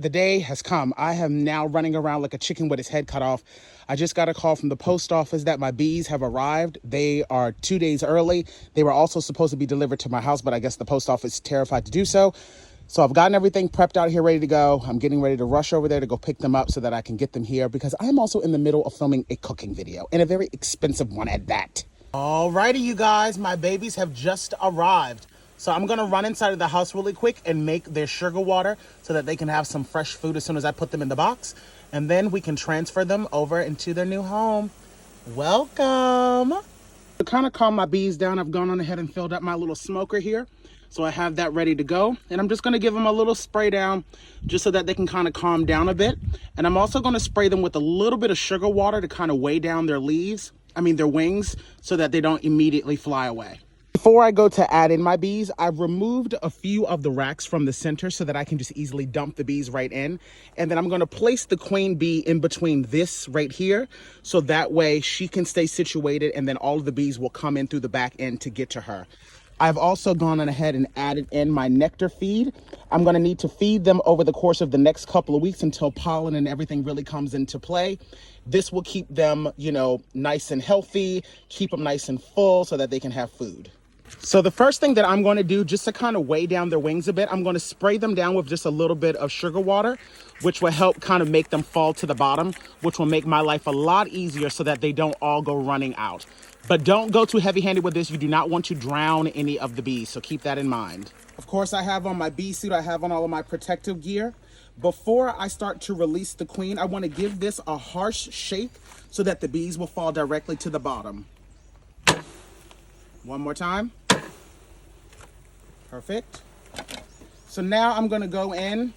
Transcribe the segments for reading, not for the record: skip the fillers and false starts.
The day has come. I am now running around like a chicken with its head cut off. I just got a call from the post office that my bees have arrived. They are 2 days early. They were also supposed to be delivered to my house, but I guess the post office is terrified to do so. So I've gotten everything prepped out here, ready to go. I'm getting ready to rush over there to go pick them up so that I can get them here, because I'm also in the middle of filming a cooking video, and a very expensive one at that. Alrighty, you guys, my babies have just arrived. So I'm gonna run inside of the house really quick and make their sugar water so that they can have some fresh food as soon as I put them in the box. And then we can transfer them over into their new home. Welcome. To kind of calm my bees down, I've gone on ahead and filled up my little smoker here. So I have that ready to go. And I'm just gonna give them a little spray down just so that they can kind of calm down a bit. And I'm also gonna spray them with a little bit of sugar water to kind of weigh down their their wings, so that they don't immediately fly away. Before I go to add in my bees, I've removed a few of the racks from the center so that I can just easily dump the bees right in. And then I'm going to place the queen bee in between this right here, so that way she can stay situated and then all of the bees will come in through the back end to get to her. I've also gone on ahead and added in my nectar feed. I'm going to need to feed them over the course of the next couple of weeks until pollen and everything really comes into play. This will keep them, nice and healthy, keep them nice and full so that they can have food. So the first thing that I'm going to do, just to kind of weigh down their wings a bit, I'm going to spray them down with just a little bit of sugar water, which will help kind of make them fall to the bottom, which will make my life a lot easier so that they don't all go running out. But don't go too heavy-handed with this. You do not want to drown any of the bees, so keep that in mind. Of course, I have on my bee suit. I have on all of my protective gear. Before I start to release the queen, I want to give this a harsh shake so that the bees will fall directly to the bottom. One more time. Perfect. So now I'm going to go in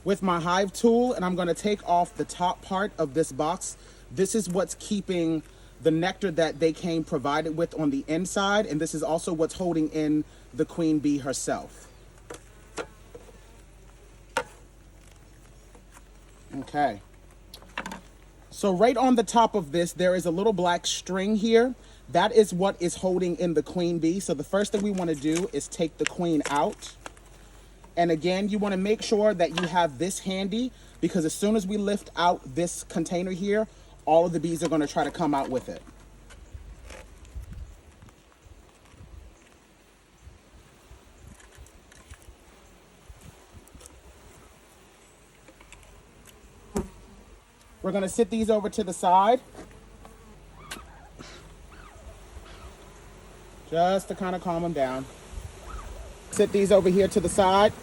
with my hive tool and I'm going to take off the top part of this box. This is what's keeping the nectar that they came provided with on the inside, and this is also what's holding in the queen bee herself. Okay. So right on the top of this, there is a little black string here. That is what is holding in the queen bee. So the first thing we want to do is take the queen out. And again, you want to make sure that you have this handy, because as soon as we lift out this container here, all of the bees are going to try to come out with it. We're going to sit these over to the side, just to kind of calm them down. Sit these over here to the side,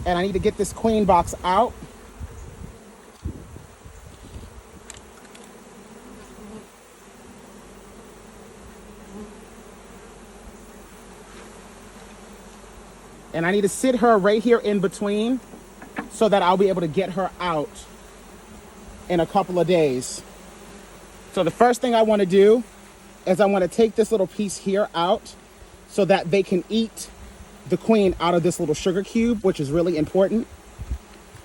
and I need to get this queen box out. And I need to sit her right here in between so that I'll be able to get her out in a couple of days. So the first thing I want to do is I want to take this little piece here out so that they can eat the queen out of this little sugar cube, which is really important.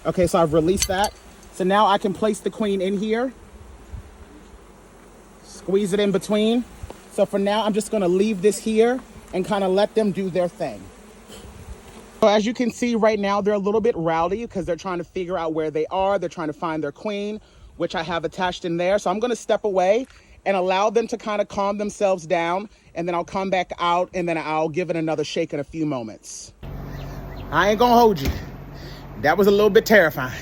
Okay, so I've released that. So now I can place the queen in here, squeeze it in between. So for now, I'm just going to leave this here and kind of let them do their thing. So as you can see right now, they're a little bit rowdy because they're trying to figure out where they are. They're trying to find their queen, which I have attached in there. So I'm going to step away and allow them to kind of calm themselves down. And then I'll come back out and then I'll give it another shake in a few moments. I ain't going to hold you. That was a little bit terrifying,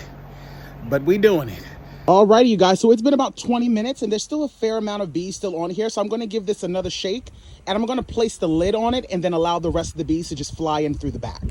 but we doing it. Alrighty, you guys. So it's been about 20 minutes and there's still a fair amount of bees still on here. So I'm going to give this another shake and I'm going to place the lid on it and then allow the rest of the bees to just fly in through the back.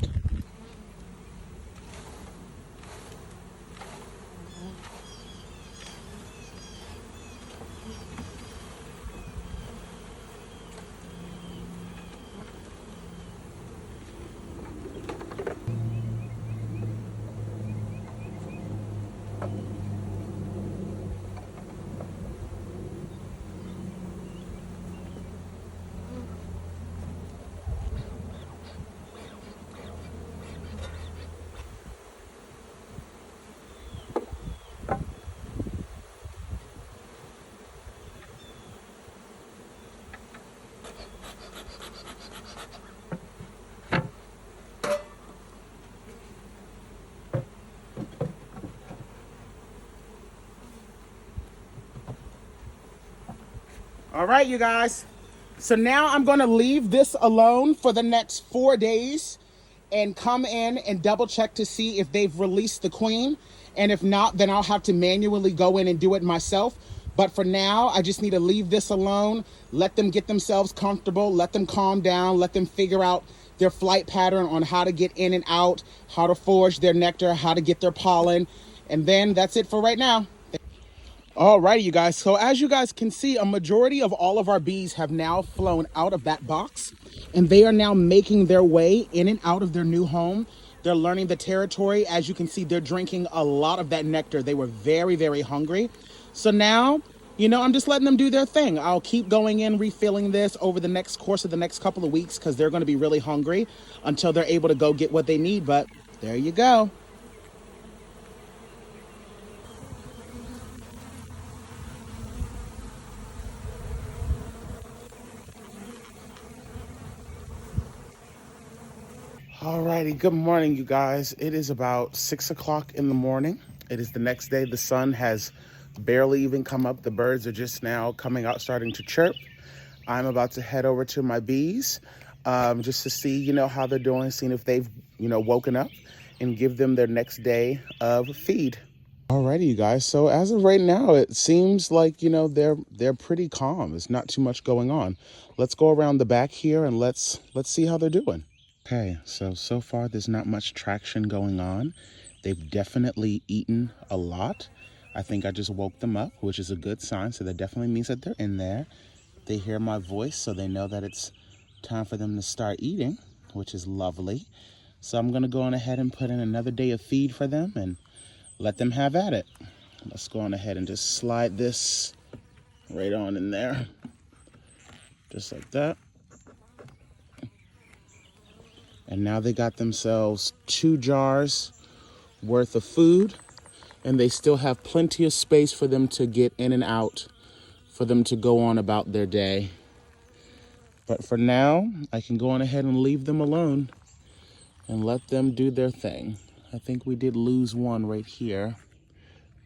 All right, you guys. So now I'm going to leave this alone for the next 4 days and come in and double check to see if they've released the queen. And if not, then I'll have to manually go in and do it myself. But for now, I just need to leave this alone, let them get themselves comfortable, let them calm down, let them figure out their flight pattern on how to get in and out, how to forage their nectar, how to get their pollen. And then that's it for right now. All right, you guys. So as you guys can see, a majority of all of our bees have now flown out of that box, and they are now making their way in and out of their new home. They're learning the territory. As you can see, they're drinking a lot of that nectar. They were very, very hungry. So now, I'm just letting them do their thing. I'll keep going in, refilling this over the next course of the next couple of weeks because they're going to be really hungry until they're able to go get what they need. But there you go. Alrighty, good morning, you guys. It is about 6 o'clock in the morning. It is the next day. The sun has barely even come up. The birds are just now coming out, starting to chirp. I'm about to head over to my bees just to see, how they're doing, seeing if they've, woken up and give them their next day of feed. Alrighty, you guys. So as of right now, it seems like, they're pretty calm. There's not too much going on. Let's go around the back here and let's see how they're doing. Okay, so far there's not much traction going on. They've definitely eaten a lot. I think I just woke them up, which is a good sign. So that definitely means that they're in there. They hear my voice, so they know that it's time for them to start eating, which is lovely. So I'm gonna go on ahead and put in another day of feed for them and let them have at it. Let's go on ahead and just slide this right on in there, just like that. And now they got themselves 2 jars worth of food, and they still have plenty of space for them to get in and out, for them to go on about their day. But for now, I can go on ahead and leave them alone and let them do their thing. I think we did lose one right here,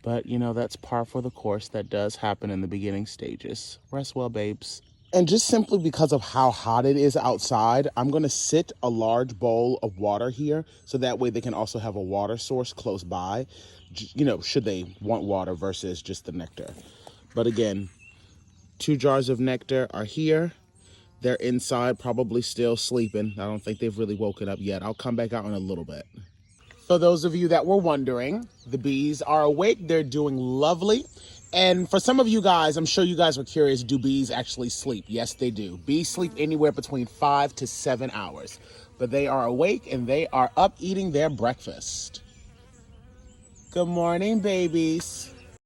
but that's par for the course. That does happen in the beginning stages. Rest well, babes. And just simply because of how hot it is outside, I'm going to sit a large bowl of water here so that way they can also have a water source close by, should they want water versus just the nectar. But again, 2 jars of nectar are here. They're inside, probably still sleeping. I don't think they've really woken up yet. I'll come back out in a little bit. For those of you that were wondering, the bees are awake. They're doing lovely. And for some of you guys, I'm sure you guys were curious, do bees actually sleep? Yes, they do. Bees sleep anywhere between 5 to 7 hours. But they are awake and they are up eating their breakfast. Good morning, babies.